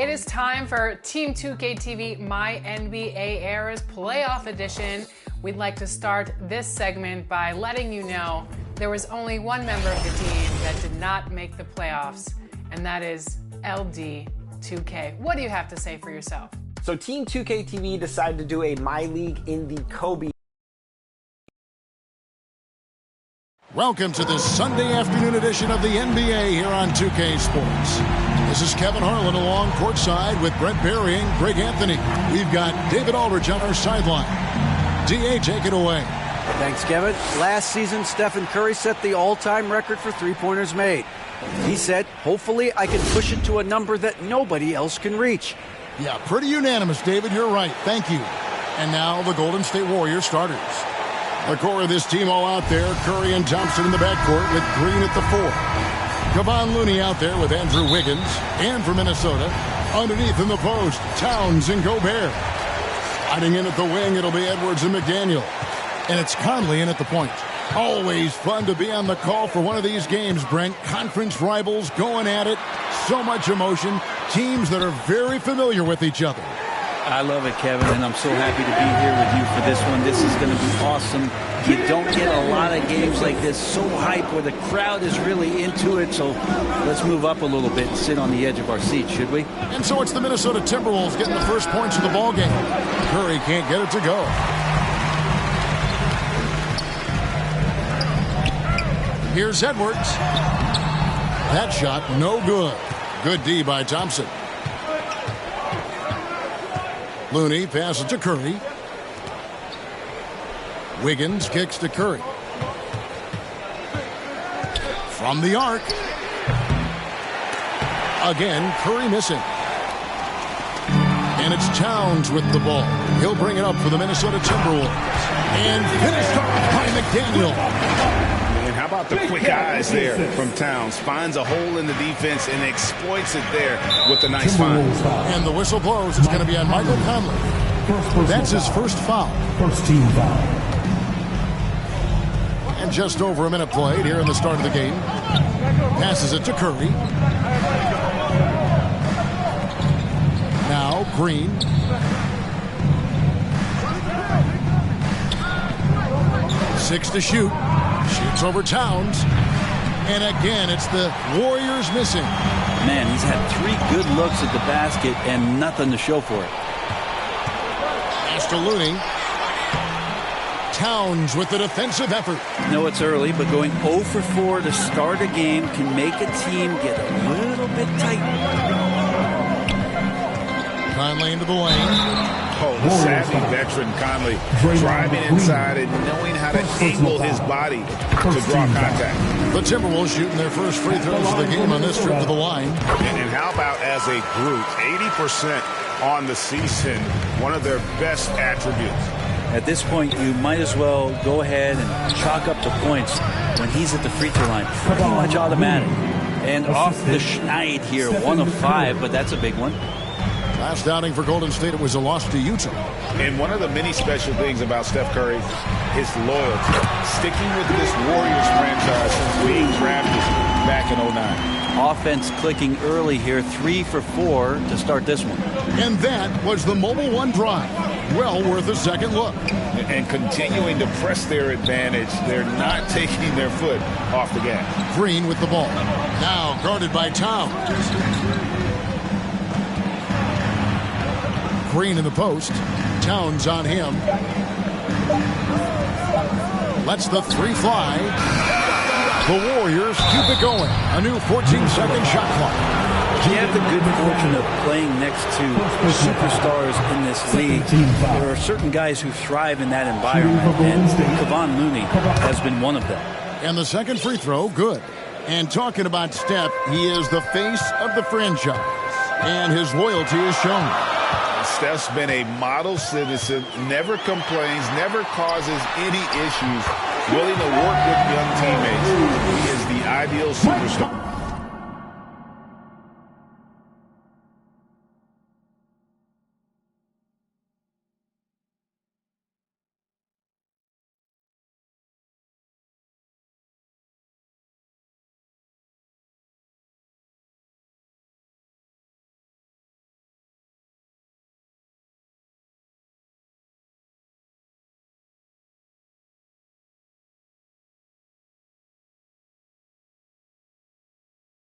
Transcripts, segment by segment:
It is time for Team 2K TV My NBA Eras Playoff Edition. We'd like to start this segment by letting you know there was only one member of the team that did not make the playoffs, and that is LD2K. What do you have to say for yourself? So Team 2K TV decided to do a My League in the Kobe. Welcome to this Sunday afternoon edition of the NBA here on 2K Sports. This is Kevin Harlan along courtside with Brent Barry and Greg Anthony. We've got David Aldridge on our sideline. DA, take it away. Thanks, Kevin. Last season, Stephen Curry set the all-time record for three-pointers made. He said, hopefully I can push it to a number that nobody else can reach. Yeah, pretty unanimous, David. You're right. Thank you. And now the Golden State Warriors starters. The core of this team all out there. Curry and Thompson in the backcourt with Green at the 4. Kevon Looney out there with Andrew Wiggins. And for Minnesota, underneath in the post, Towns and Gobert. Hiding in at the wing, it'll be Edwards and McDaniel. And it's Conley in at the point. Always fun to be on the call for one of these games, Brent. Conference rivals going at it. So much emotion. Teams that are very familiar with each other. I love it, Kevin, and I'm so happy to be here with you for this one. This is going to be awesome. You don't get a lot of games like this, so hype, where the crowd is really into it. So let's move up a little bit and sit on the edge of our seat, should we? And so it's the Minnesota Timberwolves getting the first points of the ball game. Curry can't get it to go. Here's Edwards. That shot, no good. Good D by Thompson. Looney passes to Curry. Wiggins kicks to Curry. From the arc. Again, Curry missing. And it's Towns with the ball. He'll bring it up for the Minnesota Timberwolves. And finished off by McDaniel. And how about the quick eyes there from Towns? Finds a hole in the defense and exploits it there with a nice find. And the whistle blows. It's going to be on Michael Conley. That's his first foul. First team foul. And just over a minute played here in the start of the game. Passes it to Curry. Now Green. Six to shoot. Shoots over Towns. And again, it's the Warriors missing. Man, he's had 3 good looks at the basket and nothing to show for it. Pass to Looney. Towns with the defensive effort. I know it's early, but going 0 for 4 to start a game can make a team get a little bit tight. Conley into the lane. Oh, the savvy veteran Conley driving inside and knowing how to angle his body to draw contact. The Timberwolves shooting their first free throws of the game on this trip to the line. And how about as a group, 80% on the season, one of their best attributes. At this point, you might as well go ahead and chalk up the points when he's at the free throw line. Pretty much automatic. And off the schneid here, 1 of 5, but that's a big one. Last outing for Golden State, it was a loss to Utah. And one of the many special things about Steph Curry, his loyalty. Sticking with this Warriors franchise since being drafted back in 09. Offense clicking early here, 3 for 4 to start this one. And that was the Mobile One drive. Well worth a second look. And continuing to press their advantage. They're not taking their foot off the gas. Green with the ball. Now guarded by Towns. Green in the post. Towns on him. Lets the 3 fly. The Warriors keep it going. A new 14-second shot clock. You have the good fortune of playing next to superstars in this league. There are certain guys who thrive in that environment, and Kevon Looney has been one of them. And the second free throw, good. And talking about Steph, he is the face of the franchise, and his loyalty is shown. Steph's been a model citizen, never complains, never causes any issues, willing to work with young teammates. He is the ideal superstar.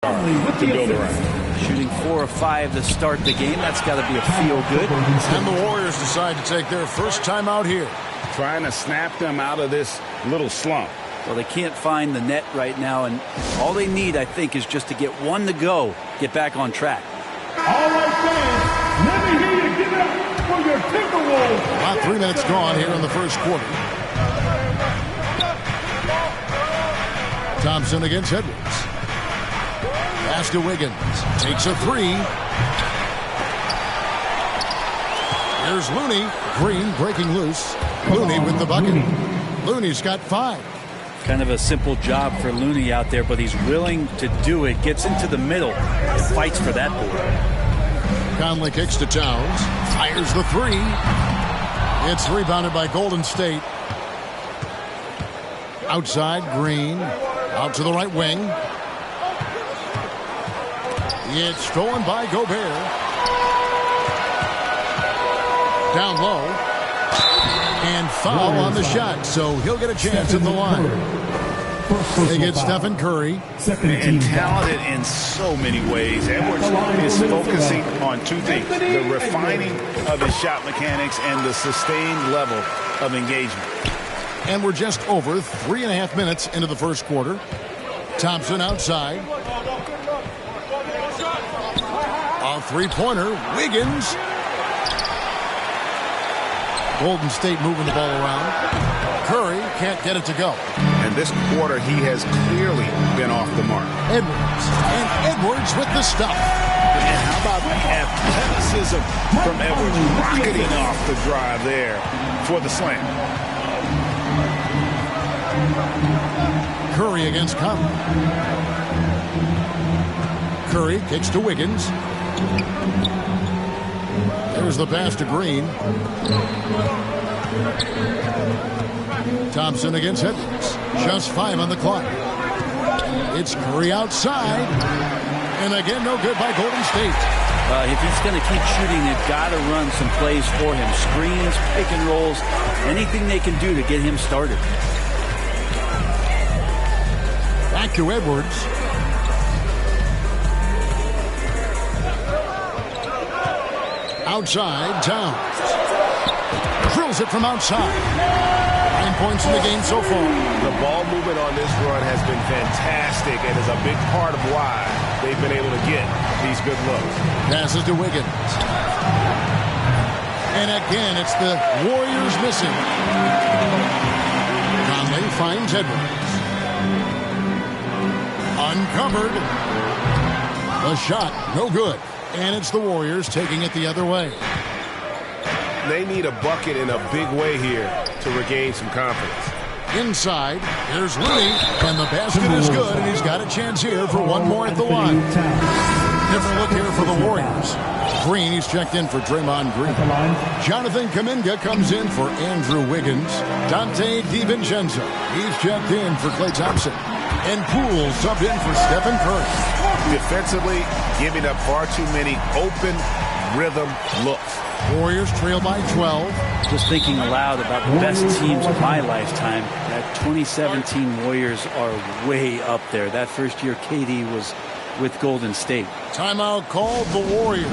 to build around. Shooting 4 of 5 to start the game. That's got to be a feel-good. And the Warriors decide to take their first time out here. Trying to snap them out of this little slump. Well, they can't find the net right now, and all they need, I think, is just to get one to go, get back on track. All right, fans, let me hear you give it up for your Timberwolves. About 3 minutes gone here in the first quarter. Thompson against Edwards. Pass to Wiggins. Takes a three. Here's Looney. Green breaking loose. Looney with the bucket. Looney's got 5. Kind of a simple job for Looney out there, but he's willing to do it. Gets into the middle and fights for that board. Conley kicks to Towns. Fires the three. It's rebounded by Golden State. Outside, Green. Out to the right wing. It's stolen by Gobert. Down low. And foul on the shot, so he'll get a chance at the line. They get Stephen Curry. And talented in so many ways. Edwards is focusing on 2 things. The refining of his shot mechanics and the sustained level of engagement. And we're just over 3.5 minutes into the first quarter. Thompson outside. A three-pointer. Wiggins. Golden State moving the ball around. Curry can't get it to go. And this quarter, he has clearly been off the mark. Edwards. And Edwards with the stuff. And how about the athleticism from Edwards rocketing off the drive there for the slam. Curry against Conley. Curry kicks to Wiggins. There's the pass to Green. Thompson against Edwards. Just 5 on the clock. It's Curry outside. And again, no good by Golden State. If he's going to keep shooting, they've got to run some plays for him. Screens, pick and rolls, anything they can do to get him started. Back to Edwards. Outside, Towns. Drills it from outside. 9 points in the game so far. The ball movement on this run has been fantastic and is a big part of why they've been able to get these good looks. Passes to Wiggins. And again, it's the Warriors missing. Conley finds Edwards. Uncovered. The shot, no good. And it's the Warriors taking it the other way. They need a bucket in a big way here to regain some confidence. Inside, here's Looney, and the basket is good, and he's got a chance here for one more at the line. Different look here for the Warriors. Green, he's checked in for Draymond Green. Jonathan Kuminga comes in for Andrew Wiggins. Dante DiVincenzo, he's checked in for Klay Thompson. And Poole subbed in for Stephen Curry. Defensively, giving up far too many open rhythm looks. Warriors trail by 12. Just thinking aloud about the best teams of my lifetime, that 2017 Warriors are way up there. That first year KD was with Golden State. Timeout called the Warriors.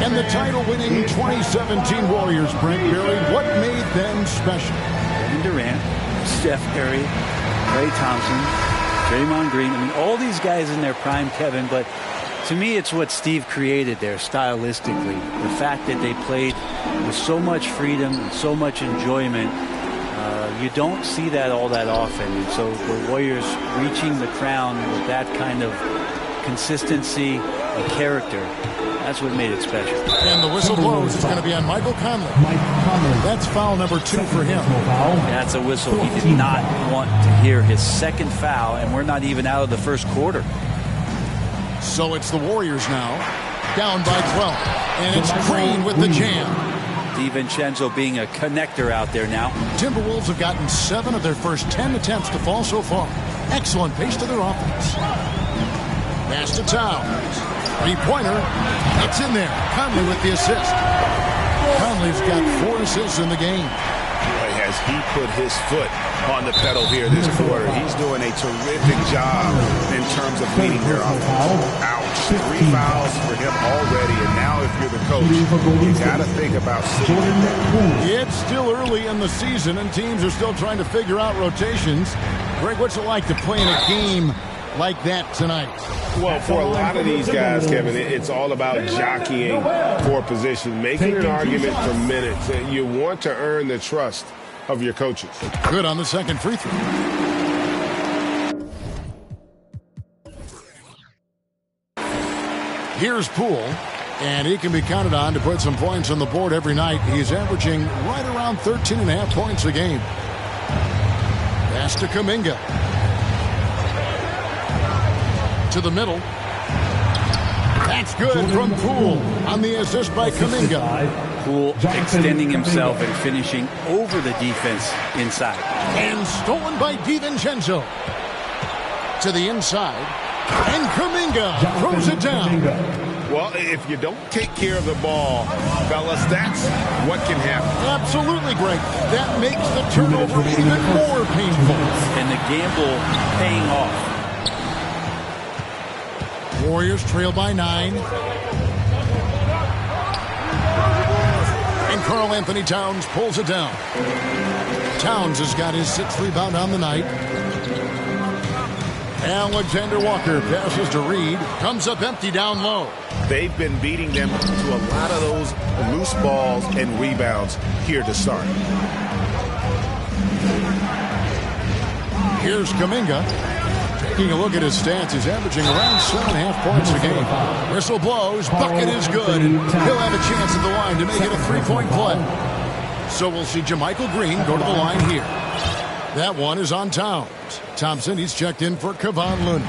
And the title-winning 2017 Warriors, Brent Berry, what made them special? Kevin Durant, Steph Curry, Klay Thompson, Draymond Green. I mean, all these guys in their prime, Kevin, but to me, it's what Steve created there stylistically. The fact that they played with so much freedom and so much enjoyment. You don't see that all that often. And so the Warriors reaching the crown with that kind of consistency and character, that's what made it special. And the whistle blows. It's going to be on Michael Conley. That's foul number 2 for him. That's a whistle he did not want to hear. His second foul, and we're not even out of the first quarter. So it's the Warriors now, down by 12. And it's Green with the jam. DiVincenzo being a connector out there now. Timberwolves have gotten 7 of their first 10 attempts to fall so far. Excellent pace to their offense. Pass to Towns. Three-pointer. It's in there. Conley with the assist. Conley's got 4 assists in the game. He as he put his foot on the pedal here this quarter. He's doing a terrific job in terms of leading their offense. Ouch. 3 fouls for him already, and now if you're the coach, you got to think about sitting him down. It's still early in the season, and teams are still trying to figure out rotations. Greg, what's it like to play in a game like that tonight? Well, for a lot of these guys, Kevin, it's all about jockeying for position, making an argument for minutes. You want to earn the trust of your coaches. Good on the second free throw. Here's Poole, and he can be counted on to put some points on the board every night. He's averaging right around 13.5 points a game. Pass to Kuminga. To the middle. That's good from Poole on the assist by Kuminga. Poole extending himself and finishing over the defense inside. And stolen by DiVincenzo. To the inside. And Kuminga throws it down. Well, if you don't take care of the ball, fellas, that's what can happen. Absolutely, Greg. That makes the turnover even more painful. And the gamble paying off. Warriors trail by 9. And Karl Anthony Towns pulls it down. Towns has got his 6th rebound on the night. Alexander Walker passes to Reed. Comes up empty down low. They've been beating them to a lot of those loose balls and rebounds here to start. Here's Kuminga. Taking a look at his stats, he's averaging around 7.5 points a game. Whistle blows, bucket is good, and he'll have a chance at the line to make it a 3-point play. So we'll see JaMychal Green go to the line here. That one is on Towns. Thompson, he's checked in for Kevon Looney.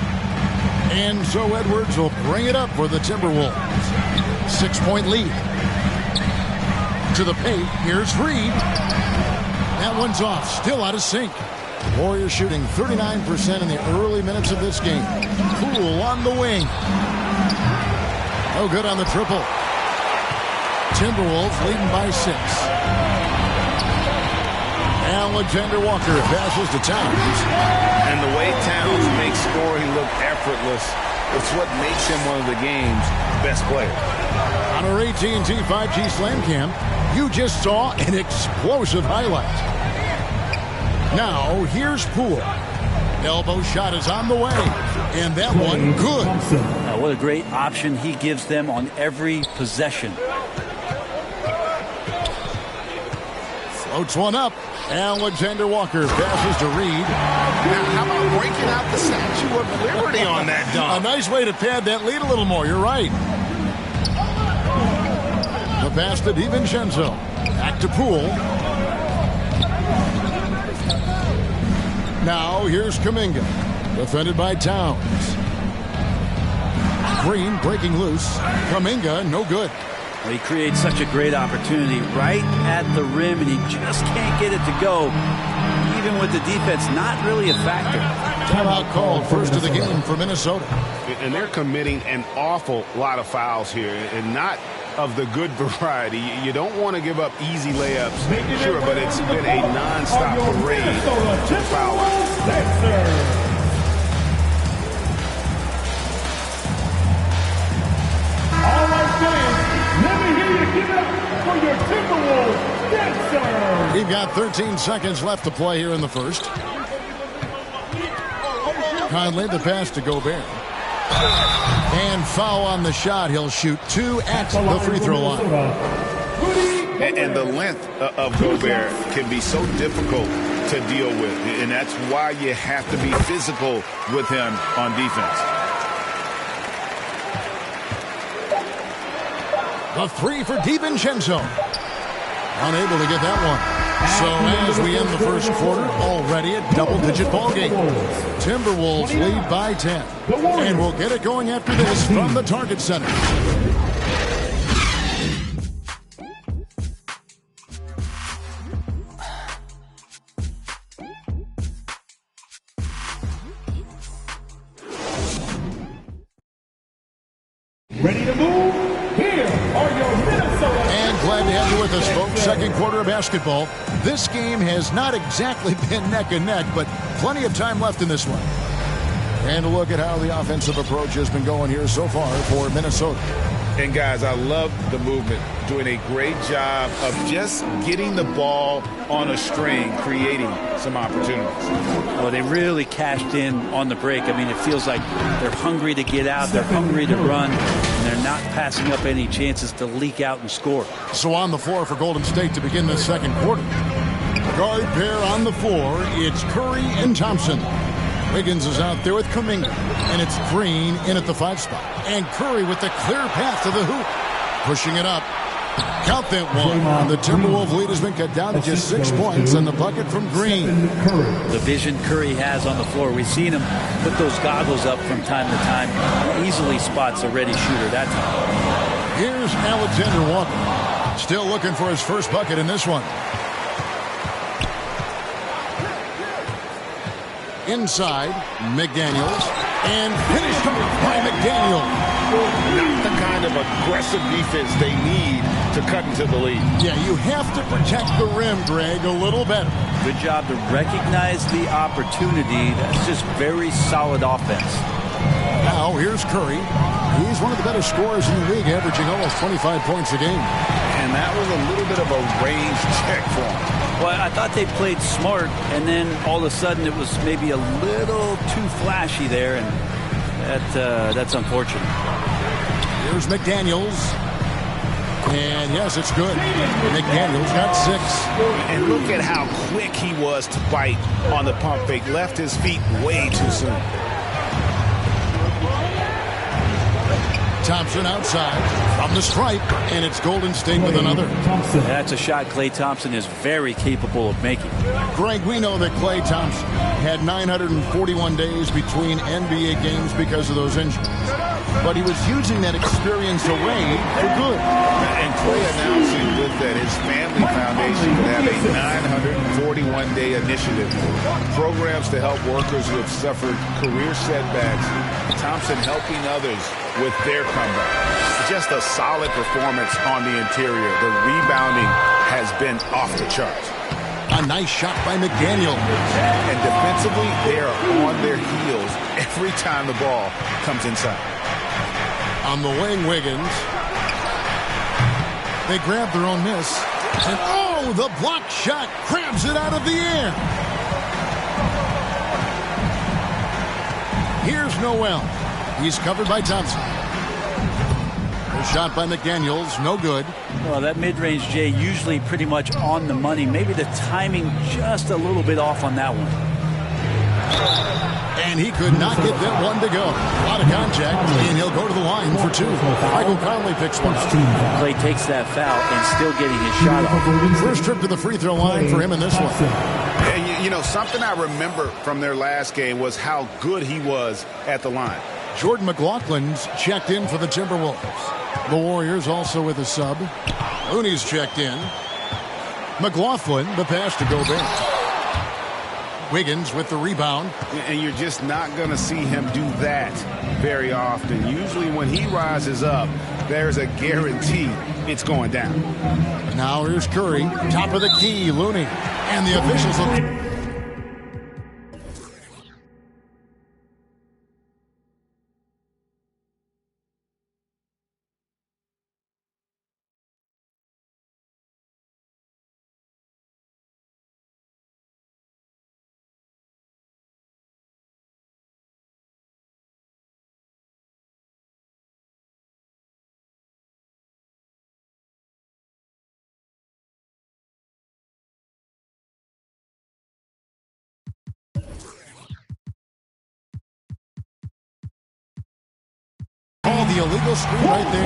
And so Edwards will bring it up for the Timberwolves. 6-point lead. To the paint, here's Reed. That one's off, still out of sync. Warriors shooting 39% in the early minutes of this game. Poole on the wing. No good on the triple. Timberwolves leading by 6. Alexander Walker passes to Towns. And the way Towns makes scoring look effortless, it's what makes him one of the game's best players. On our AT&T 5G Slam Cam, you just saw an explosive highlight. Now, here's Poole. Elbow shot is on the way. And that one, good. What a great option he gives them on every possession. Floats one up. Alexander Walker passes to Reed. Now, how about breaking out the Statue of Liberty on that dunk? A nice way to pad that lead a little more. You're right. The pass to DiVincenzo. Back to Poole. Now, here's Kuminga. Defended by Towns. Green breaking loose. Kuminga, no good. Well, he creates such a great opportunity right at the rim, and he just can't get it to go. Even with the defense, not really a factor. Timeout called, first of the game for Minnesota. And they're committing an awful lot of fouls here, and not of the good variety. You don't want to give up easy layups, sure, but it's been a non-stop parade to the foul line. All right, fans, let me hear you give it up for your Timberwolves dancer. We've got 13 seconds left to play here in the first. Conley, the pass to Gobert. And foul on the shot. He'll shoot 2 at the free throw line. And the length of Gobert can be so difficult to deal with. And that's why you have to be physical with him on defense. The 3 for DiVincenzo. Unable to get that one. So as we end the first quarter, already a double-digit ball game. Timberwolves lead by 10. And we'll get it going after this from the Target Center. Ready to move? Here are your Minnesota. And glad to Glad you're with us, folks. Second quarter of basketball. This game has not exactly been neck and neck, but plenty of time left in this one. And a look at how the offensive approach has been going here so far for Minnesota. And, guys, I love the movement. Doing a great job of just getting the ball on a string, creating some opportunities. Well, they really cashed in on the break. I mean, it feels like they're hungry to get out. They're hungry to run. And they're not passing up any chances to leak out and score. So on the floor for Golden State to begin the second quarter. Guard pair on the floor. It's Curry and Thompson. Wiggins is out there with Kuminga, and it's Green in at the 5 spot. And Curry with the clear path to the hoop. Pushing it up. Count that one. The Timberwolves lead has been cut down to just 6 points, and the bucket from Green. The vision Curry has on the floor. We've seen him put those goggles up from time to time. He easily spots a ready shooter that time. Here's Alexander Walker. Still looking for his first bucket in this one. Inside, McDaniels, and finished by McDaniel. Not the kind of aggressive defense they need to cut into the lead. Yeah, you have to protect the rim, Greg, a little better. Good job to recognize the opportunity. That's just very solid offense. Now, here's Curry. He's one of the better scorers in the league, averaging almost 25 points a game. And that was a little bit of a range check for him. Well, I thought they played smart, and then all of a sudden it was maybe a little too flashy there, and that's unfortunate. Here's McDaniels. And yes, it's good. McDaniels got 6. And look at how quick he was to bite on the pump fake. Left his feet way too soon. Thompson outside from the stripe, and it's Golden State with another. That's a shot Klay Thompson is very capable of making. Greg, we know that Klay Thompson had 941 days between NBA games because of those injuries. But he was using that experience away for good. And Klay announcing with that his family foundation would have a 941-day initiative. Programs to help workers who have suffered career setbacks. Thompson helping others with their comeback. Just a solid performance on the interior. The rebounding has been off the charts. A nice shot by McDaniel. And defensively, they are on their heels every time the ball comes inside. On the wing, Wiggins. They grab their own miss. And oh, the block shot grabs it out of the air. Here's Noel. He's covered by Thompson. The shot by McDaniels, no good. Well, that mid-range, Jay, usually pretty much on the money. Maybe the timing just a little bit off on that one. And he could not get that one to go. A lot of contact, and he'll go to the line for 2. Michael Conley picks one up. Klay takes that foul and still getting his shot off. First trip to the free throw line for him in this one. And you know, something I remember from their last game was how good he was at the line. Jordan McLaughlin's checked in for the Timberwolves. The Warriors also with a sub. Looney's checked in. McLaughlin, the pass to Gobert. Wiggins with the rebound. And you're just not going to see him do that very often. Usually when he rises up, there's a guarantee it's going down. Now here's Curry. Top of the key, Looney. And the officials look. The illegal screen right there.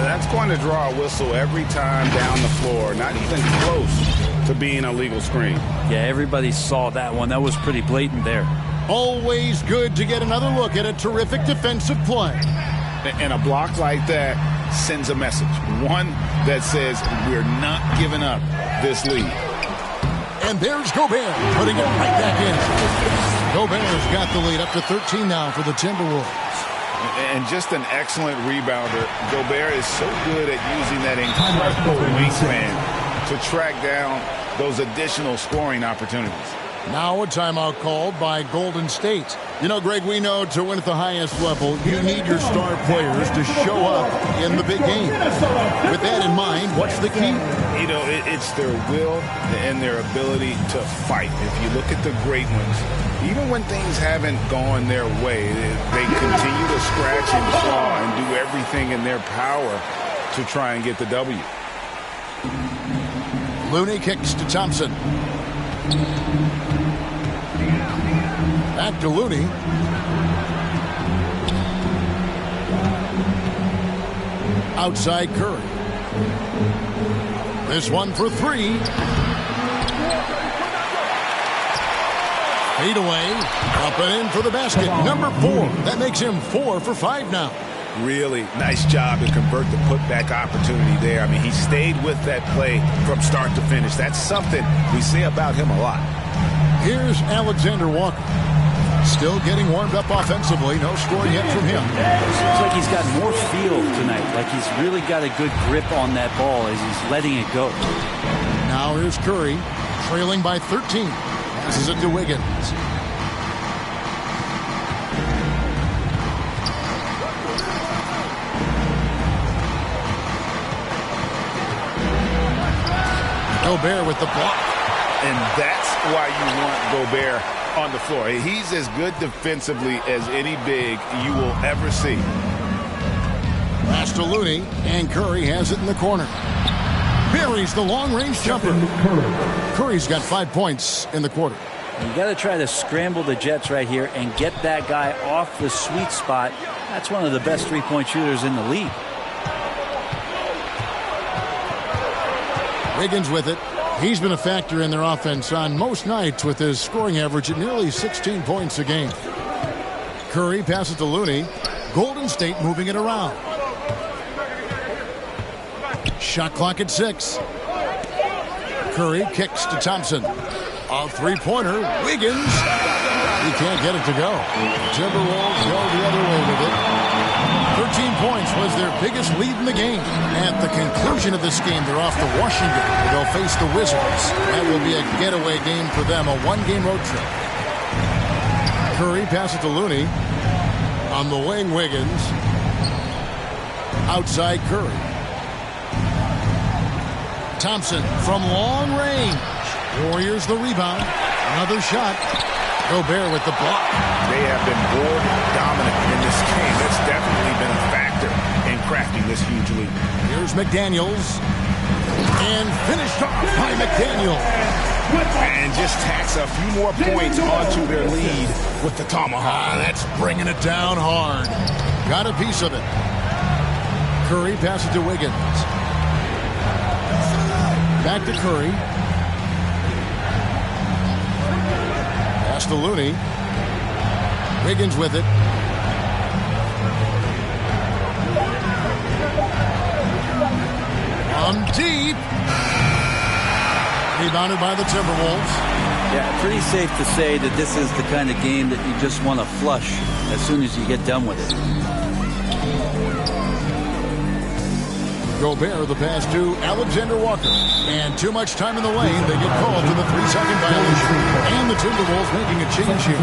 That's going to draw a whistle every time down the floor. Not even close to being a legal screen. Yeah, everybody saw that one. That was pretty blatant there. Always good to get another look at a terrific defensive play. And a block like that sends a message. One that says we're not giving up this lead. And there's Gobert putting it right back in. Gobert's got the lead up to 13 now for the Timberwolves. And just an excellent rebounder. Gobert is so good at using that incredible wingspan to track down those additional scoring opportunities. Now a timeout called by Golden State. You know, Greg, we know to win at the highest level, you need your star players to show up in the big game. With that in mind, what's the key? You know, it's their will and their ability to fight. If you look at the great ones, even when things haven't gone their way, they continue to scratch and claw and do everything in their power to try and get the W. Looney kicks to Thompson. Back to Looney. Outside Curry. This one for three. Fade away. Up and in for the basket. Number 4. That makes him 4 for 5 now. Really nice job to convert the putback opportunity there. I mean, he stayed with that play from start to finish. That's something we say about him a lot. Here's Alexander Walker. Still getting warmed up offensively. No scoring yet from him. Seems like he's got more feel tonight. Like he's really got a good grip on that ball as he's letting it go. Now here's Curry, trailing by 13. Passes it to Wiggins. Gobert with the block. And that's why you want Gobert on the floor. He's as good defensively as any big you will ever see. Pass to Looney, and Curry has it in the corner. Buries the long-range jumper. Curry's got 5 points in the quarter. You got to try to scramble the Jets right here and get that guy off the sweet spot. That's one of the best three-point shooters in the league. Wiggins with it. He's been a factor in their offense on most nights with his scoring average at nearly 16 points a game. Curry passes to Looney. Golden State moving it around. Shot clock at 6. Curry kicks to Thompson. A three-pointer. Wiggins. He can't get it to go. Timberwolves go the other way with it. 13 points was their biggest lead in the game. At the conclusion of this game, they're off to Washington. They'll face the Wizards. That will be a getaway game for them, a one-game road trip. Curry passes to Looney. On the wing, Wiggins. Outside Curry. Thompson from long range. Warriors the rebound. Another shot. Gobert with the block. They have been board dominant in this game. That's definitely been a factor in crafting this huge lead. Here's McDaniels. And finished off by McDaniels. And just tacks a few more points onto their lead with the tomahawk. That's bringing it down hard. Got a piece of it. Curry passes to Wiggins. Back to Curry. Pass to Looney. Wiggins with it. On deep. Rebounded by the Timberwolves. Yeah, pretty safe to say that this is the kind of game that you just want to flush as soon as you get done with it. Gobert the pass to Alexander Walker. And too much time in the lane. They get called to the 3-second violation. And the Timberwolves making a change here.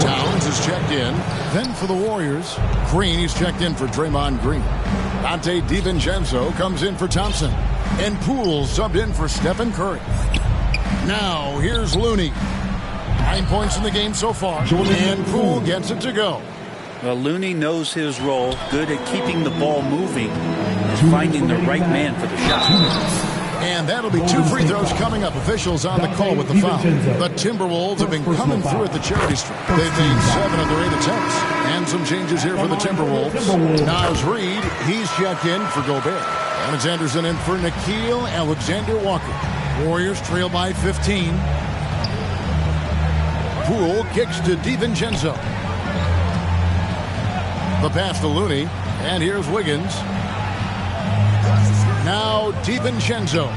Towns is checked in. Then for the Warriors, Green is checked in for Draymond Green. Dante DiVincenzo comes in for Thompson. And Poole subbed in for Stephen Curry. Now, here's Looney. 9 points in the game so far. And Poole gets it to go. Well, Looney knows his role, good at keeping the ball moving and finding the right man for the shot. And that'll be 2 free throws coming up. Officials on the call with the foul. The Timberwolves have been coming through at the charity stripe. They've made 7 of their 8 attempts. And some changes here for the Timberwolves. Naz Reid, he's checked in for Gobert. Alexanderson in for Nickeil Alexander-Walker. Warriors trail by 15. Poole kicks to DiVincenzo. The pass to Looney. And here's Wiggins. Now DiVincenzo.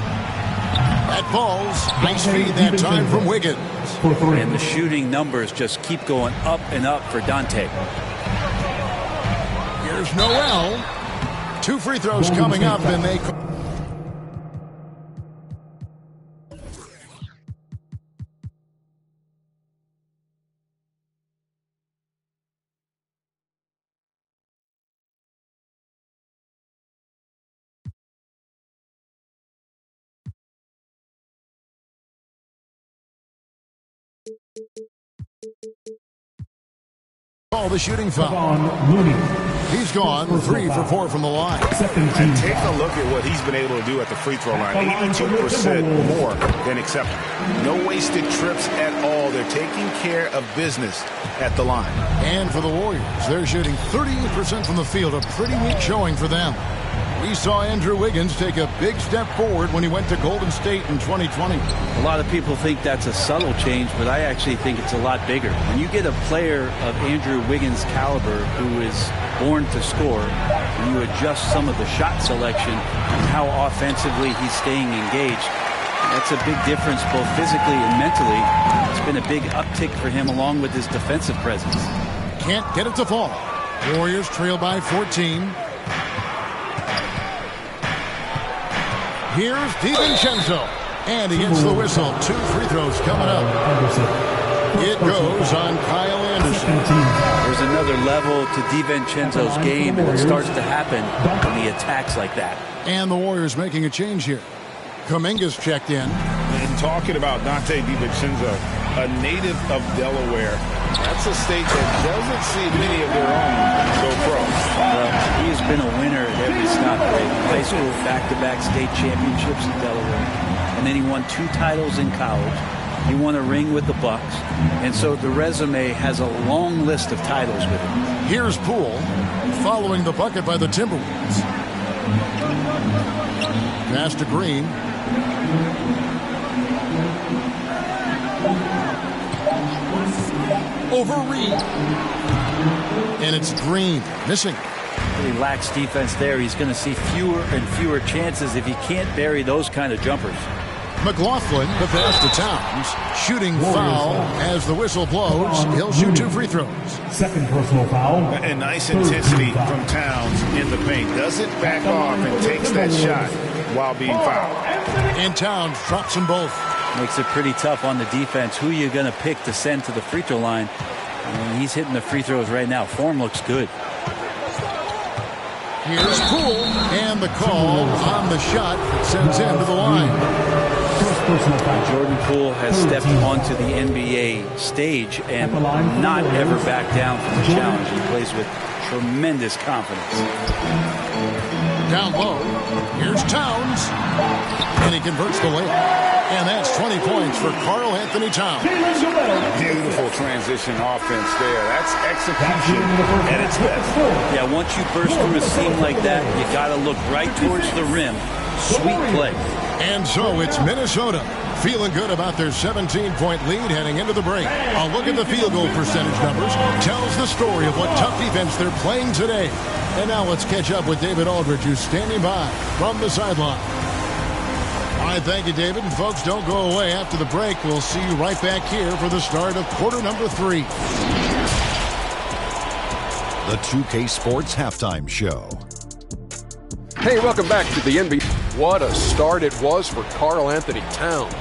That ball's nice feed that time from Wiggins. And the shooting numbers just keep going up and up for Dante. Here's Noel. 2 free throws coming up, and they... Call the shooting foul. He's gone 3 for 4 from the line. And take a look at what he's been able to do at the free throw line. 82% more than acceptable. No wasted trips at all. They're taking care of business at the line. And for the Warriors, they're shooting 38% from the field. A pretty weak showing for them. We saw Andrew Wiggins take a big step forward when he went to Golden State in 2020. A lot of people think that's a subtle change, but I actually think it's a lot bigger. When you get a player of Andrew Wiggins' caliber who is born to score, and you adjust some of the shot selection and how offensively he's staying engaged, that's a big difference both physically and mentally. It's been a big uptick for him along with his defensive presence. Can't get it to fall. Warriors trail by 14. Here's DiVincenzo, and he gets the whistle. 2 free throws coming up. It goes on Kyle Anderson. There's another level to DiVincenzo's game, and it starts to happen when he attacks like that. And the Warriors making a change here. Kuminga's checked in. And talking about Dante DiVincenzo, a native of Delaware, that's a state that doesn't see many of their own go pro. He has been a winner at every stop. High school back-to-back state championships in Delaware. And then he won 2 titles in college. He won a ring with the Bucks. And so the resume has a long list of titles with him. Here's Poole following the bucket by the Timberwolves. Pass to Green. Over Reed. And it's Green missing. He lacks defense there. He's going to see fewer and fewer chances if he can't bury those kind of jumpers. McLaughlin, the pass to Towns. Shooting foul as the whistle blows. He'll shoot 2 free throws. Second personal foul. And nice intensity from Towns in the paint. Doesn't back off and takes that shot while being fouled. And Towns drops them both. Makes it pretty tough on the defense. Who are you going to pick to send to the free throw line? And he's hitting the free throws right now. Form looks good. Here's Poole, and the call on the shot sends him to the line. Jordan Poole has stepped onto the NBA stage and not ever backed down from the challenge. He plays with tremendous confidence. Down low, here's Towns, and he converts the layup. And that's 20 points for Karl Anthony Towns. Beautiful transition offense there. That's execution at its best. Yeah, once you burst through a seam like that, you got to look right towards the rim. Sweet play. And so it's Minnesota feeling good about their 17-point lead heading into the break. A look at the field goal percentage numbers tells the story of what tough defense they're playing today. And now let's catch up with David Aldridge, who's standing by from the sideline. All right, thank you, David. And folks, don't go away. After the break, we'll see you right back here for the start of quarter number 3. The 2K Sports Halftime Show. Hey, welcome back to the NBA. What a start it was for Karl Anthony Towns.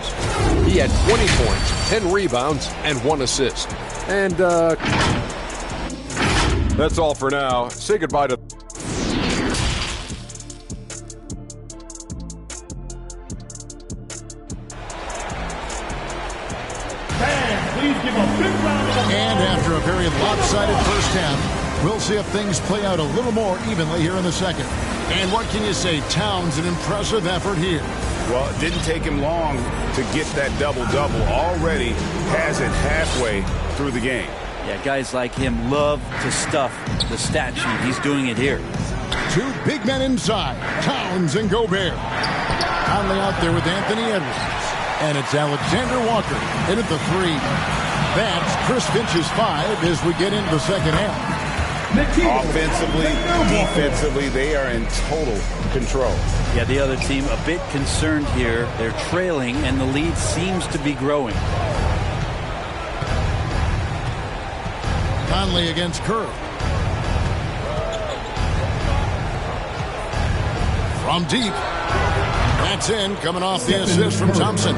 He had 20 points, 10 rebounds, and 1 assist. And that's all for now. Say goodbye to... And after a very lopsided first half, we'll see if things play out a little more evenly here in the second. And what can you say? Towns, an impressive effort here. Well, it didn't take him long to get that double-double. Already has it halfway through the game. Yeah, guys like him love to stuff the stat sheet. He's doing it here. 2 big men inside, Towns and Gobert. Conley out there with Anthony Edwards. And it's Alexander Walker in at the 3. That's Chris Finch's 5 as we get into the second half. Offensively, defensively, they are in total control. Yeah, the other team a bit concerned here. They're trailing, and the lead seems to be growing. Conley against Kerr. From deep. That's in, coming off the assist from Thompson.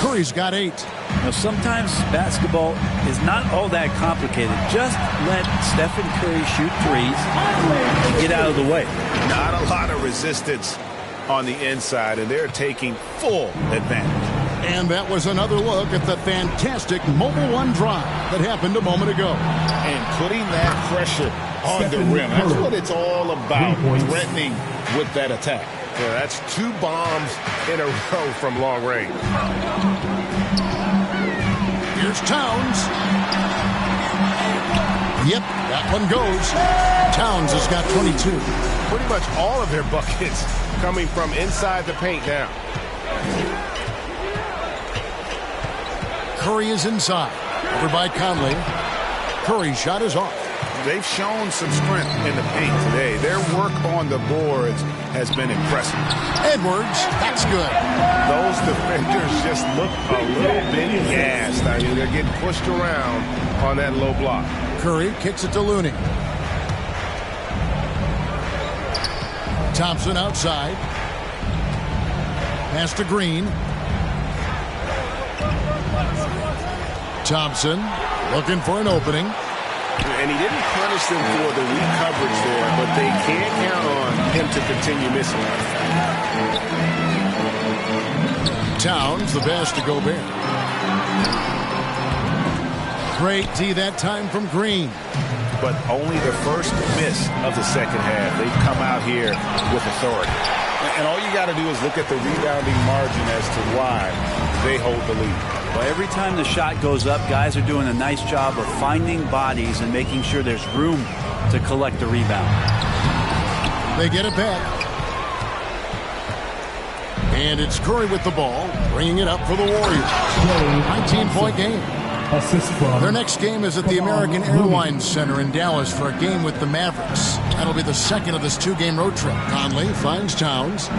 Curry's got 8. Now, sometimes basketball is not all that complicated. Just let Stephen Curry shoot threes and get out of the way. Not a lot of resistance on the inside, and they're taking full advantage. And that was another look at the fantastic Mobile One drive that happened a moment ago. And putting that pressure on the rim. That's what it's all about, threatening with that attack. Yeah, that's 2 bombs in a row from long range. Here's Towns. Yep, that one goes. Towns has got 22. Pretty much all of their buckets coming from inside the paint now. Curry is inside. Over by Conley. Curry's shot is off. They've shown some strength in the paint today. Their work on the boards has been impressive. Edwards, that's good. Those defenders just look a little bit gassed. I mean, they're getting pushed around on that low block. Curry kicks it to Looney. Thompson outside. Pass to Green. Thompson looking for an opening. And he didn't punish them for the weak coverage there, but they can't count on him to continue missing. Towns, the pass to Gobert. Great D that time from Green. But only the first miss of the second half. They've come out here with authority. And all you got to do is look at the rebounding margin as to why they hold the lead. Well, every time the shot goes up, guys are doing a nice job of finding bodies and making sure there's room to collect the rebound. They get it back. And it's Curry with the ball, bringing it up for the Warriors. 19-point game. Their next game is at the American Airlines Center in Dallas for a game with the Mavericks. That'll be the second of this 2-game road trip. Conley finds Towns.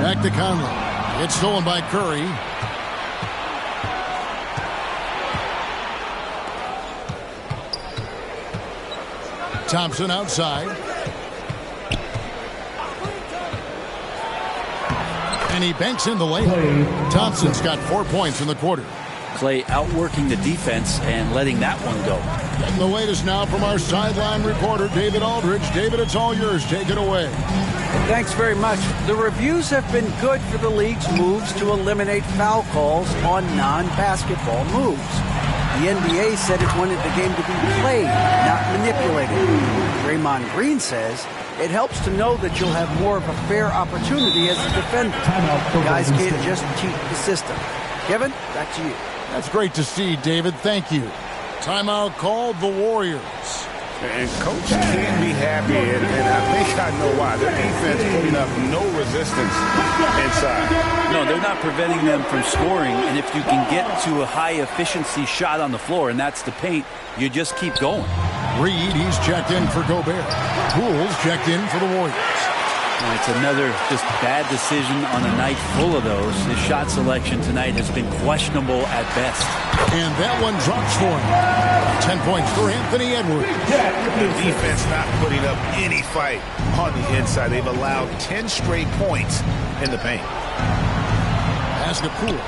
Back to Conley. It's stolen by Curry. Thompson outside. And he banks in the layup. Thompson's got 4 points in the quarter. Clay outworking the defense and letting that one go. And the latest now from our sideline reporter, David Aldridge. David, it's all yours. Take it away. Thanks very much. The reviews have been good for the league's moves to eliminate foul calls on non-basketball moves. The NBA said it wanted the game to be played, not manipulated. Draymond Green says it helps to know that you'll have more of a fair opportunity as a defender. Guys can't just cheat the system. Kevin, back to you. That's great to see, David. Thank you. Timeout called the Warriors. And Coach can't be happy, and I think I know why. Their defense putting up no resistance inside. No, they're not preventing them from scoring, and if you can get to a high-efficiency shot on the floor, and that's the paint, you just keep going. Reed, he's checked in for Gobert. Poole's checked in for the Warriors. And it's another just bad decision on a night full of those. His shot selection tonight has been questionable at best. And that one drops for him. 10 points for Anthony Edwards. The defense not putting up any fight on the inside. They've allowed 10 straight points in the paint. Pass to Poole.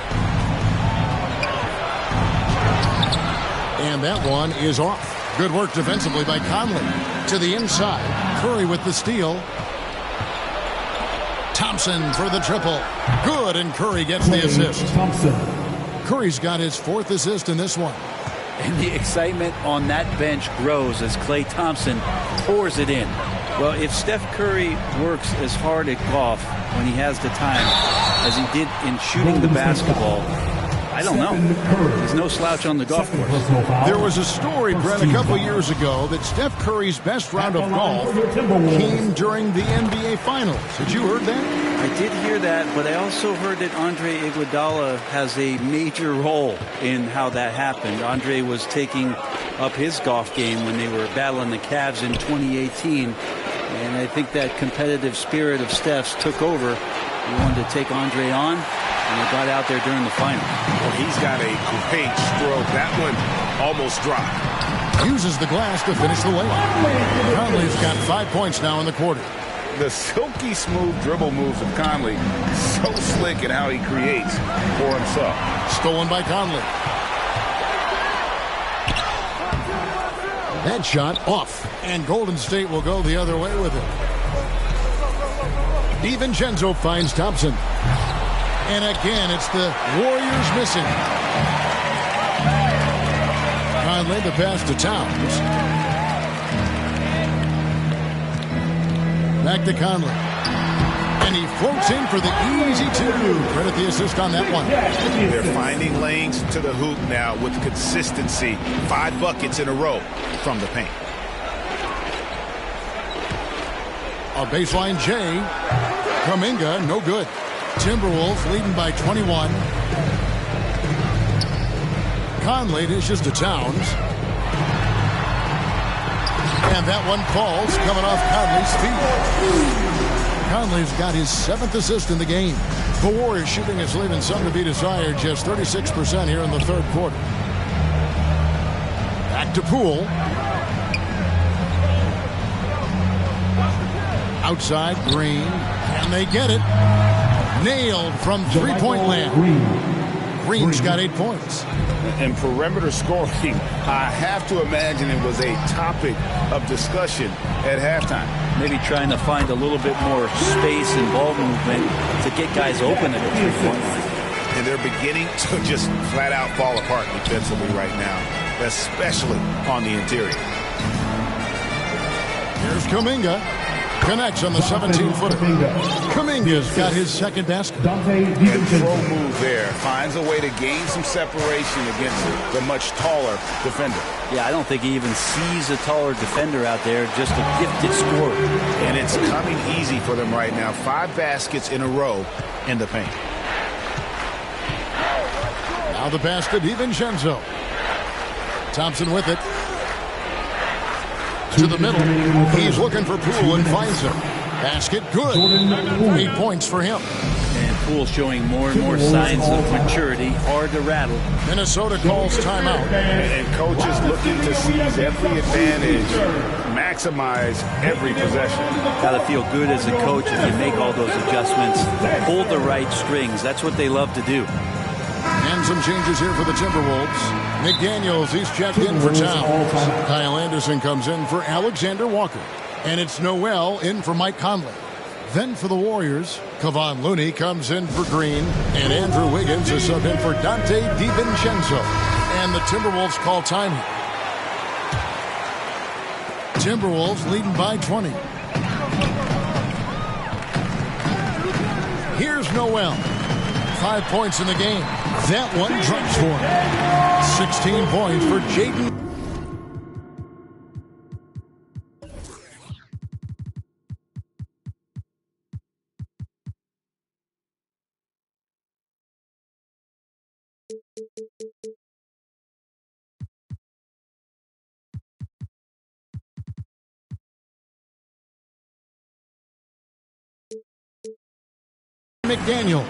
And that one is off. Good work defensively by Conley. To the inside. Curry with the steal. Thompson for the triple. Good, and Curry gets the assist. Curry's got his 4th assist in this one. And the excitement on that bench grows as Klay Thompson pours it in. Well, if Steph Curry works as hard at golf when he has the time as he did in shooting the basketball, I don't know. He's no slouch on the golf course. There was a story, Brent, a couple years ago that Steph Curry's best round of golf came during the NBA Finals. Had you heard that? I did hear that, but I also heard that Andre Iguodala has a major role in how that happened. Andre was taking up his golf game when they were battling the Cavs in 2018, and I think that competitive spirit of Steph's took over. He wanted to take Andre on, and he got out there during the final. Well, he's got a great stroke. That one almost dropped. Uses the glass to finish the layup. Conley's got 5 points now in the quarter. The silky smooth dribble moves of Conley, so slick in how he creates for himself. Stolen by Conley. That shot off, and Golden State will go the other way with it. DiVincenzo finds Thompson. And again, it's the Warriors missing. Conley the pass to Towns. Back to Conley. And he floats in for the easy two. Credit the assist on that one. They're finding lanes to the hoop now with consistency. 5 buckets in a row from the paint. A baseline J. Kuminga, no good. Timberwolves leading by 21. Conley dishes to Towns. And that one falls, coming off Conley's feet. Conley's got his 7th assist in the game. The Warriors shooting is leaving some to be desired, just 36% here in the third quarter. Back to Poole. Outside, Green. And they get it. Nailed from three-point land. Green's got 8 points. And perimeter scoring, I have to imagine it was a topic of discussion at halftime. Maybe trying to find a little bit more space and ball movement to get guys open at the three-point line. And they're beginning to just flat out fall apart defensively right now, especially on the interior. Here's Kuminga. Connects on the 17-footer. Kuminga's got his second basket. And throw move there. Finds a way to gain some separation against the much taller defender. Yeah, I don't think he even sees a taller defender out there, just a gifted scorer. And it's coming easy for them right now. 5 baskets in a row in the paint. Now the pass to DiVincenzo. Thompson with it. To the middle. He's looking for Poole and finds him. Basket good. 8 points for him. And Poole showing more and more signs of maturity. Hard to rattle. Minnesota calls timeout. And coaches looking to seize every advantage, maximize every possession. Got to feel good as a coach if you make all those adjustments. Pull the right strings. That's what they love to do. And some changes here for the Timberwolves. McDaniels, he's checked in for Towns. Kyle Anderson comes in for Alexander Walker. And it's Noel in for Mike Conley. Then for the Warriors, Kevon Looney comes in for Green. And Andrew Wiggins is sub in for Dante DiVincenzo. And the Timberwolves call time here. Timberwolves leading by 20. Here's Noel. 5 points in the game. That one drops for him. 16 points for Jaden. McDaniel.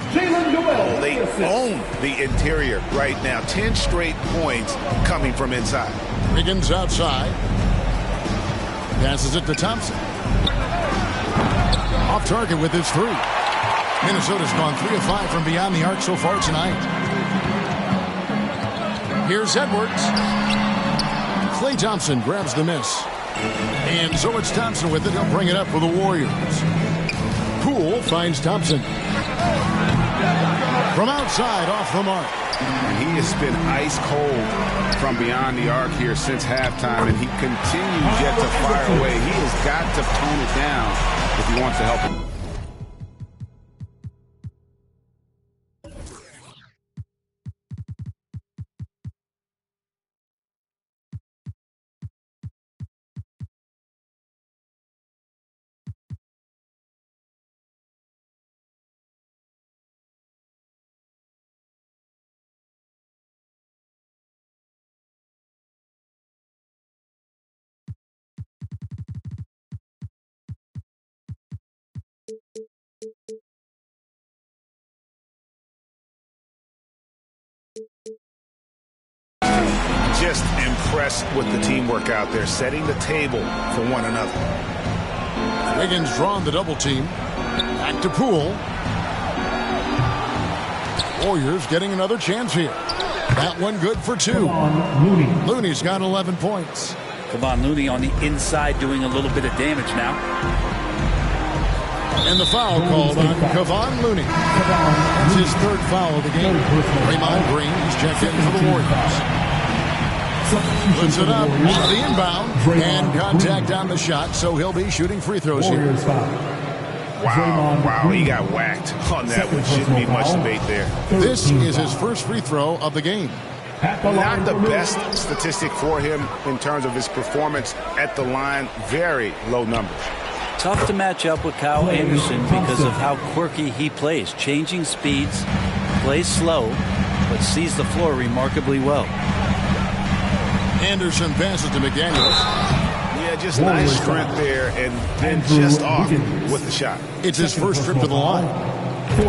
Oh, they own the interior right now. 10 straight points coming from inside. Wiggins outside. Passes it to Thompson. Off target with his 3. Minnesota's gone 3 of 5 from beyond the arc so far tonight. Here's Edwards. Klay Thompson grabs the miss. And so it's Thompson with it. He'll bring it up for the Warriors. Poole finds Thompson. From outside, off the mark. And he has been ice cold from beyond the arc here since halftime, and he continues yet to fire away. He has got to tone it down if he wants to help him. impressed with the teamwork out there, setting the table for one another. Wiggins drawn the double team. Back to Poole. Warriors getting another chance here. That one good for 2. Looney's got 11 points. Kevon Looney on the inside doing a little bit of damage now. And the foul called on Kevon Looney. That's his 3rd foul of the game. Draymond Green is checked in for the Warriors. Puts it up on the inbound and contact on the shot, so he'll be shooting free throws here. Wow, he got whacked on that one. Shouldn't be much debate there. This is his first free throw of the game. Not the best statistic for him in terms of his performance at the line. Very low numbers. Tough to match up with Kyle Anderson because of how quirky he plays. Changing speeds, plays slow, but sees the floor remarkably well. Anderson passes to McDaniels. Yeah, just nice strength there, and then just off with the shot. It's his first trip to the line.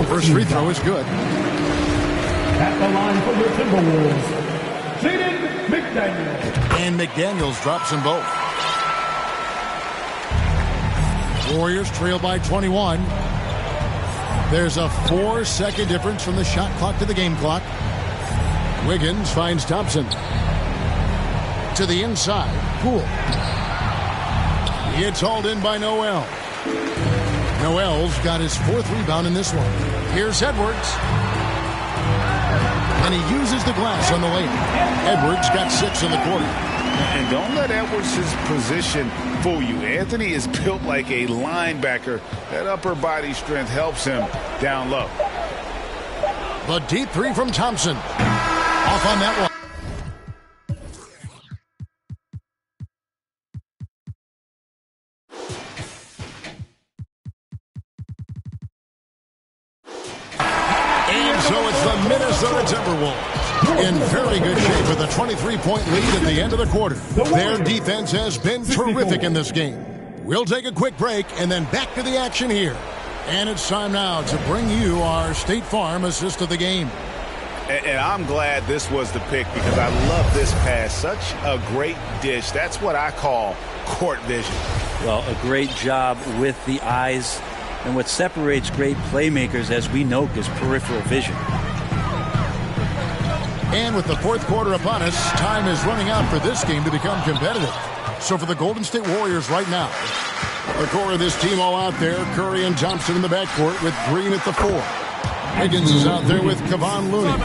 First free throw is good. At the line for the Timberwolves, Jaden McDaniels. And McDaniels drops them both. Warriors trail by 21. There's a 4-second difference from the shot clock to the game clock. Wiggins finds Thompson. To the inside, Poole. It's hauled in by Noel. Noel's got his 4th rebound in this one. Here's Edwards. And he uses the glass on the lane. Edwards got 6 in the quarter. And don't let Edwards' position fool you. Anthony is built like a linebacker. That upper body strength helps him down low. The deep 3 from Thompson. Off on that one. And so it's the Minnesota Timberwolves in very good shape with a 23-point lead at the end of the quarter. Their defense has been terrific in this game. We'll take a quick break and then back to the action here. And it's time now to bring you our State Farm assist of the game. And I'm glad this was the pick because I love this pass. Such a great dish. That's what I call court vision. Well, a great job with the eyes. And what separates great playmakers, as we know, is peripheral vision. And with the 4th quarter upon us, time is running out for this game to become competitive. So for the Golden State Warriors right now, the core of this team all out there, Curry and Thompson in the backcourt with Green at the 4. Wiggins is out there with Kevon Looney.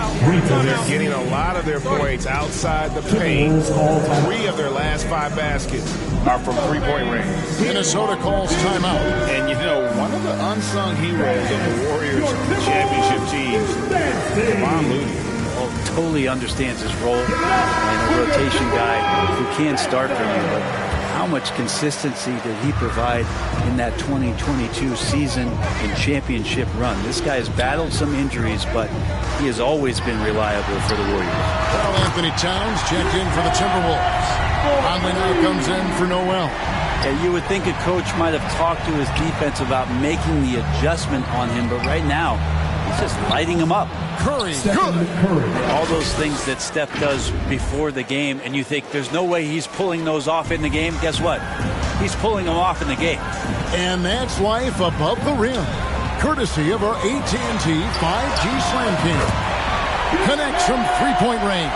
They're getting a lot of their points outside the paint. 3 of their last 5 baskets are from 3-point range. Minnesota calls timeout. And you know, one of the unsung heroes of the Warriors championship teams, Kevon Looney. Totally understands his role and a rotation guy who can start for you. But how much consistency did he provide in that 2022 season and championship run? This guy has battled some injuries, but he has always been reliable for the Warriors. Well, Anthony Towns checked in for the Timberwolves. Conley now comes in for Noel. Yeah, you would think a coach might have talked to his defense about making the adjustment on him, but right now, he's just lighting him up. Curry, good. All those things that Steph does before the game, and you think there's no way he's pulling those off in the game. Guess what? He's pulling them off in the game. And that's life above the rim. Courtesy of our AT&T 5G Slam King. Connects from 3-point range.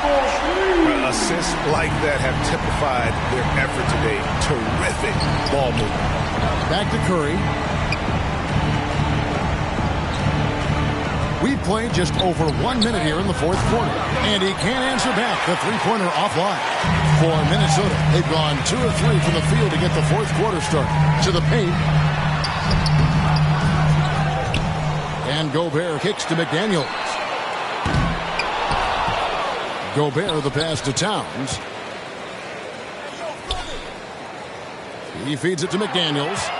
Assists like that have typified their effort today. Terrific ball movement. Back to Curry. We've played just over 1 minute here in the 4th quarter. And he can't answer back. The 3-pointer offline. For Minnesota, they've gone 2 of 3 from the field to get the 4th quarter started. To the paint. And Gobert kicks to McDaniels. Gobert the pass to Towns. He feeds it to McDaniels.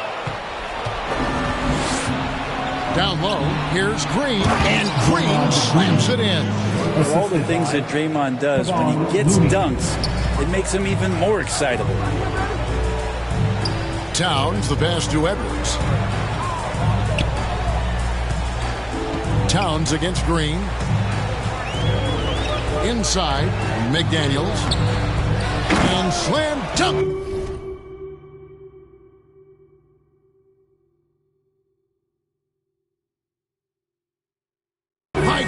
Down low, here's Green, and Green slams it in. For all the things that Draymond does, when he gets dunks, it makes him even more excitable. Towns the pass to Edwards. Towns against Green. Inside, McDaniels. Slam dunk.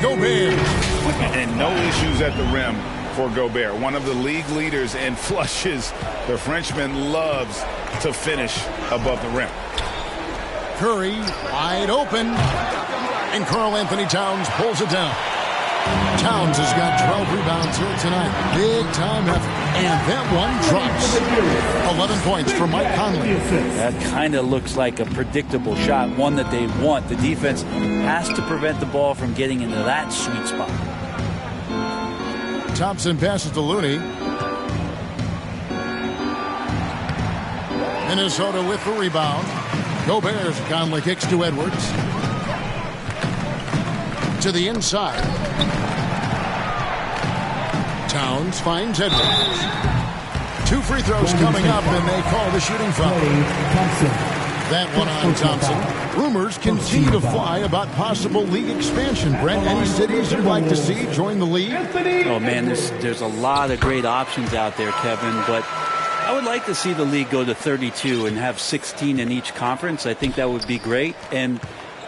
Gobert. And no issues at the rim for Gobert. One of the league leaders in flushes. The Frenchman loves to finish above the rim. Curry wide open. And Karl Anthony Towns pulls it down. Towns has got 12 rebounds here tonight. Big time effort. And that one drops. 11 points for Mike Conley. That kind of looks like a predictable shot, one that they want. The defense has to prevent the ball from getting into that sweet spot. Thompson passes to Looney. Minnesota with the rebound. Gobert. Conley kicks to Edwards. To the inside. Towns finds Edwards. 2 free throws coming up, and they call the shooting foul. That one on Thompson. Rumors continue to fly about possible league expansion. Brent, any cities you'd like to see join the league? Oh, man, there's a lot of great options out there, Kevin, but I would like to see the league go to 32 and have 16 in each conference. I think that would be great. And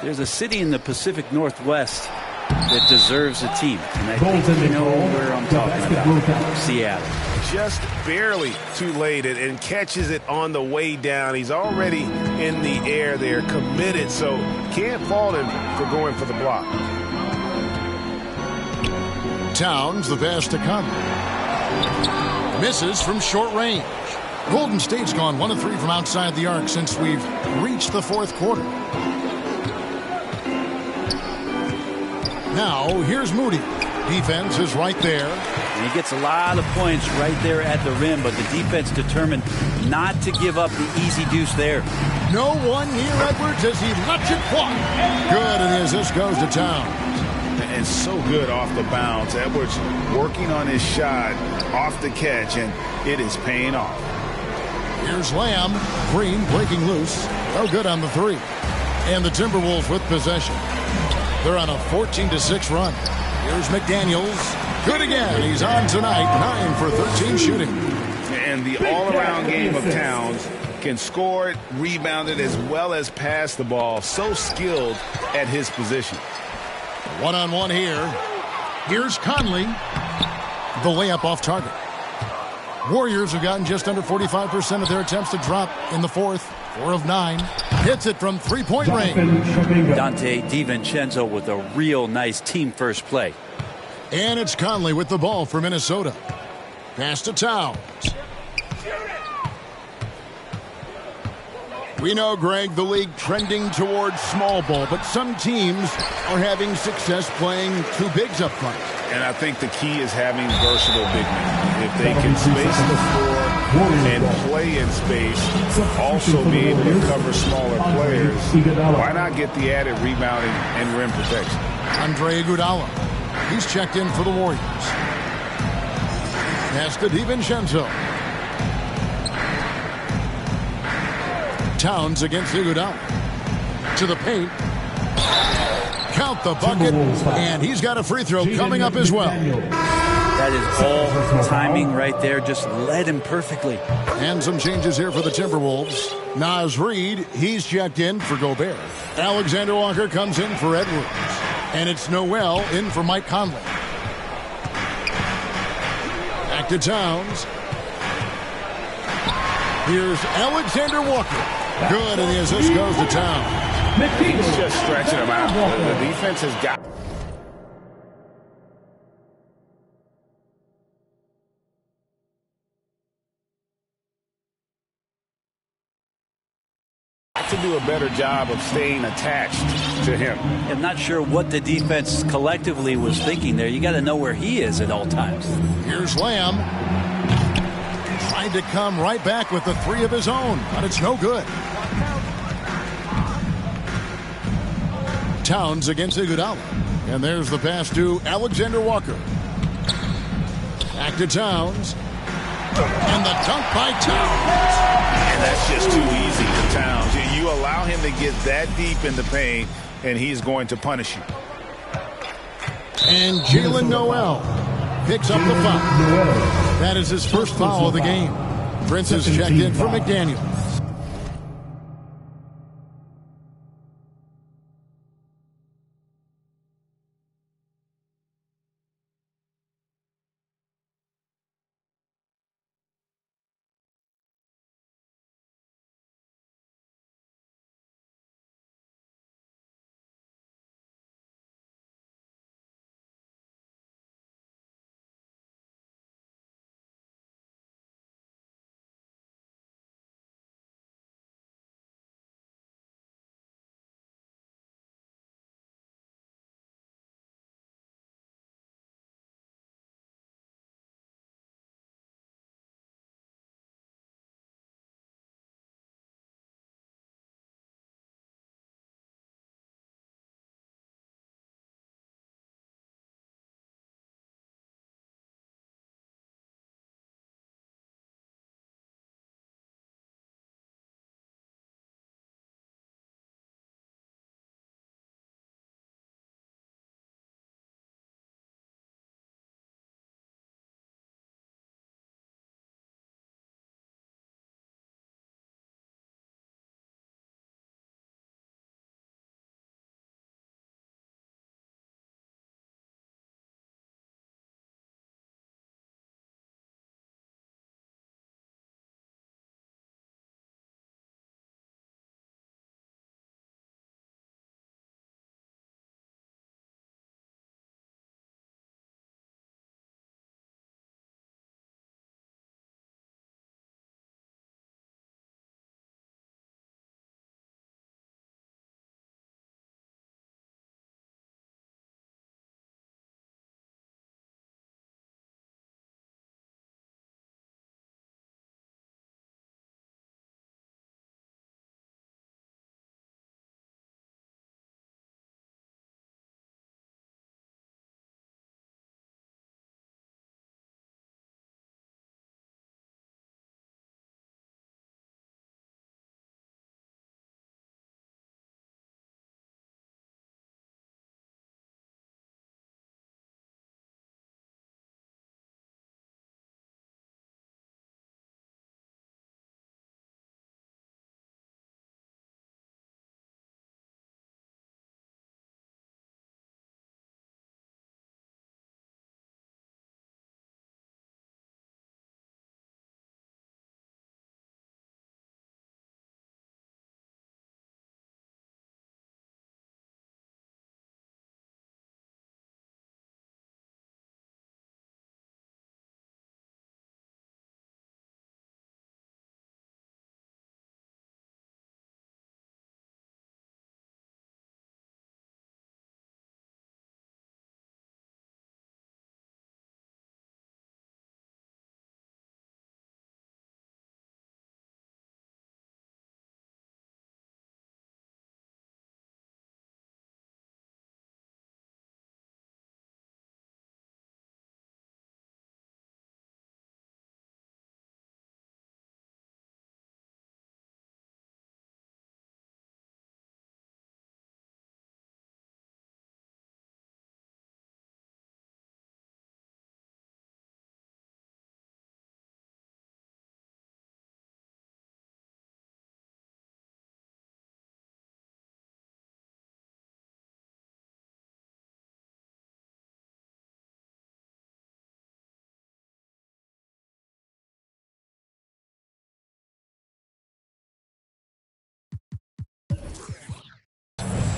there's a city in the Pacific Northwest that deserves a team. And I think you know where I'm talking about. Seattle. Just barely too late and catches it on the way down. He's already in the air there, committed, so can't fault him for going for the block. Towns, the pass to come. Misses from short range. Golden State's gone 1 of 3 from outside the arc since we've reached the fourth quarter. Now, here's Moody. Defense is right there. And he gets a lot of points right there at the rim, but the defense determined not to give up the easy deuce there. No one near Edwards as he lets it fly. Good, and as this goes to Towns. And so good off the bounce. Edwards working on his shot off the catch, and it is paying off. Here's Lamb. Green breaking loose. No good on the 3. And the Timberwolves with possession. They're on a 14-6 run. Here's McDaniels. Good again. He's on tonight. 9 for 13 shooting. And the all-around game of Towns can score it, rebound it, as well as pass the ball. So skilled at his position. One-on-one here. Here's Conley. The layup off target. Warriors have gotten just under 45% of their attempts to drop in the fourth. 4 of 9. Hits it from three-point range. Dante DiVincenzo with a real nice team-first play. And it's Conley with the ball for Minnesota. Pass to Towns. We know, Greg, the league trending towards small ball, but some teams are having success playing 2 bigs up front. And I think the key is having versatile big men. If they can space the floor and play in space, also be able to cover smaller players, why not get the added rebounding and rim protection? Andre Iguodala. He's checked in for the Warriors. Pass to DiVincenzo. Towns against Iguodala. To the paint. Count the bucket. And he's got a free throw coming up as well. That is all timing right there. Just led him perfectly. And some changes here for the Timberwolves. Naz Reid, he's checked in for Gobert. Alexander Walker comes in for Edwards. And it's Noel in for Mike Conley. Back to Towns. Here's Alexander Walker. Good, and as this goes to Towns. He's just stretching him out. The defense has got to do a better job of staying attached to him. I'm not sure what the defense collectively was thinking there. You got to know where he is at all times. Here's Lamb. Trying to come right back with the 3 of his own, but it's no good. Towns against Iguodala. And there's the pass to Alexander Walker. Back to Towns. And the dunk by Towns. And that's just too easy to Towns. You allow him to get that deep in the paint, and he's going to punish you. And Jalen Noel picks up the foul. That is his first foul of the game. Prince has checked in for McDaniel.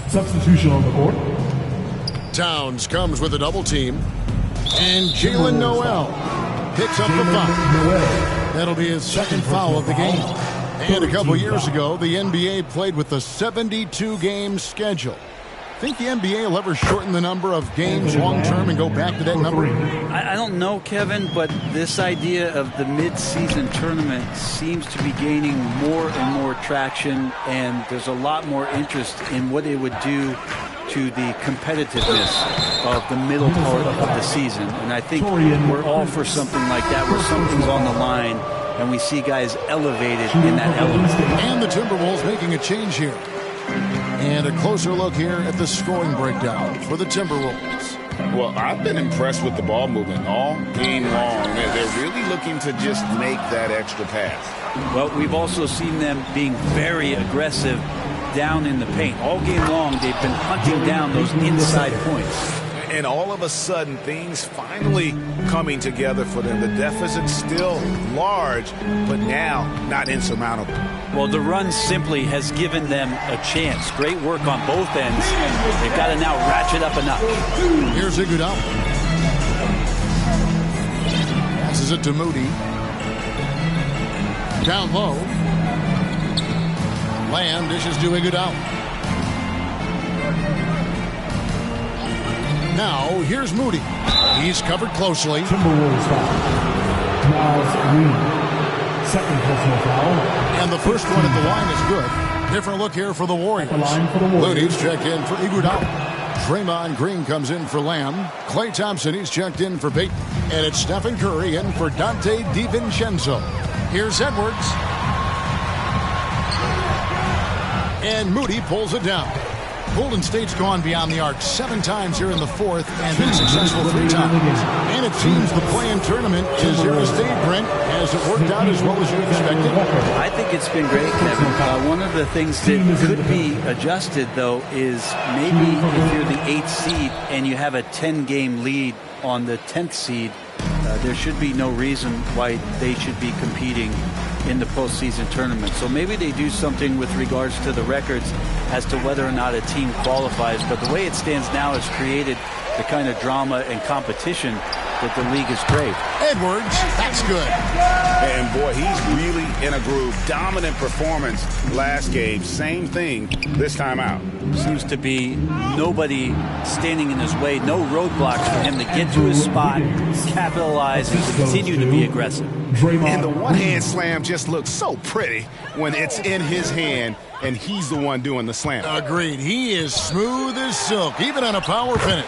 Substitution on the court. Towns comes with a double team. And Jalen Noel picks up the foul. That'll be his second foul of the game. And a couple years ago, the NBA played with a 72-game schedule. Think the NBA will ever shorten the number of games long-term and go back to that number? I don't know, Kevin, but this idea of the mid-season tournament seems to be gaining more and more traction, and there's a lot more interest in what it would do to the competitiveness of the middle part of the season. And I think we're all for something like that, where something's on the line, and we see guys elevated in that element. And the Timberwolves making a change here. And a closer look here at the scoring breakdown for the Timberwolves. Well, I've been impressed with the ball movement all game long. They're really looking to just make that extra pass. Well, we've also seen them being very aggressive down in the paint. All game long, they've been hunting down those inside points. And all of a sudden, things finally coming together for them. The deficit's still large, but now not insurmountable. Well, the run simply has given them a chance. Great work on both ends. They've got to now ratchet up a notch. Here's Iguodala. Passes it to Moody. Down low. Lamb dishes to Iguodala. Now, here's Moody. He's covered closely. Timberwolves foul. Miles Green. Second personal foul. And the first one at the line is good. Different look here for the Warriors. Looney's checked in for Iguodala. Draymond Green comes in for Lamb. Klay Thompson, he's checked in for Payton. And it's Stephen Curry in for Dante DiVincenzo. Here's Edwards. And Moody pulls it down. Golden State's gone beyond the arc 7 times here in the fourth and been successful 3 times. And it seems the play-in tournament is here to stay, Brent. Has it worked out as well as you expected? I think it's been great, Kevin. One of the things that could be adjusted, though, is maybe if you're the 8th seed and you have a 10-game lead on the 10th seed, there should be no reason why they should be competing in the postseason tournament. So maybe they do something with regards to the records as to whether or not a team qualifies. But the way it stands now has created the kind of drama and competition that the league is great. Edwards, that's good. And boy, he's really in a groove. Dominant performance last game. Same thing this time out. Seems to be nobody standing in his way. No roadblocks for him to get to his spot, capitalize, and continue to be aggressive. And the one-hand slam just looks so pretty when it's in his hand and he's the one doing the slam. Agreed. He is smooth as silk, even on a power finish.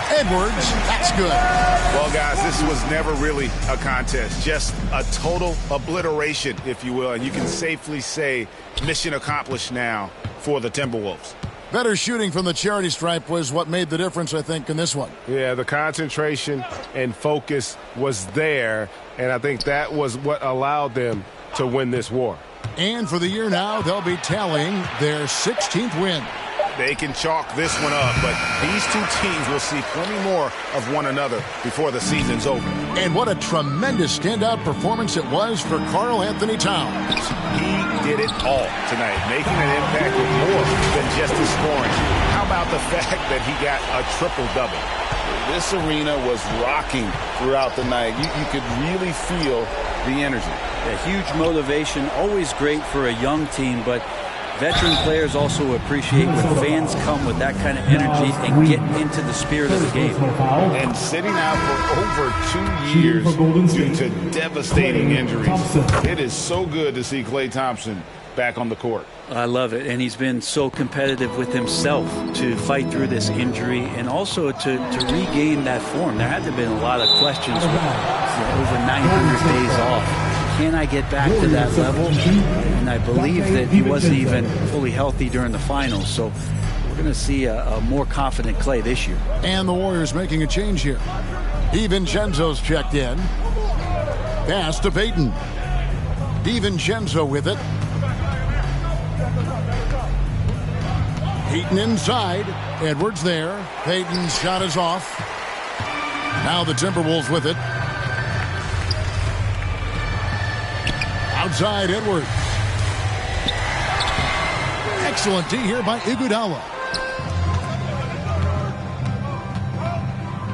Edwards, that's good. Well, guys, this was never really a contest. Just a total obliteration, if you will. And you can safely say mission accomplished now for the Timberwolves. Better shooting from the charity stripe was what made the difference, I think, in this one. Yeah, the concentration and focus was there, and I think that was what allowed them to win this war. And for the year now, they'll be tallying their 16th win. They can chalk this one up, but these two teams will see plenty more of one another before the season's over. And what a tremendous standout performance it was for Karl Anthony Towns. He did it all tonight, making an impact with more than just his scoring. How about the fact that he got a triple-double? This arena was rocking throughout the night. You could really feel the energy. A huge motivation, always great for a young team, but veteran players also appreciate when fans come with that kind of energy and get into the spirit of the game. And sitting out for over 2 years due to devastating injuries. It is so good to see Klay Thompson back on the court. I love it, and he's been so competitive with himself to fight through this injury and also to regain that form. There had to have been a lot of questions with over 900 days off. Can I get back to that level? And I believe that he wasn't even fully healthy during the finals. So we're going to see a more confident Klay this year. And the Warriors making a change here. DiVincenzo's checked in. Pass to Payton. DiVincenzo with it. Payton inside. Edwards there. Payton's shot is off. Now the Timberwolves with it. Outside Edwards. Excellent D here by Iguodala.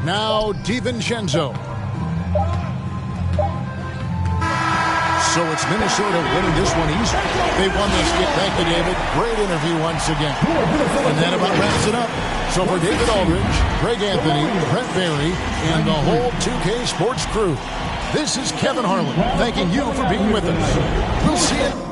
Now DiVincenzo. So it's Minnesota winning this one easy. They won this game. Thank you, David. Great interview once again. And that about wraps it up. So for David Aldridge, Greg Anthony, Brent Barry, and the whole 2K Sports crew, this is Kevin Harlan, thanking you for being with us. We'll see you.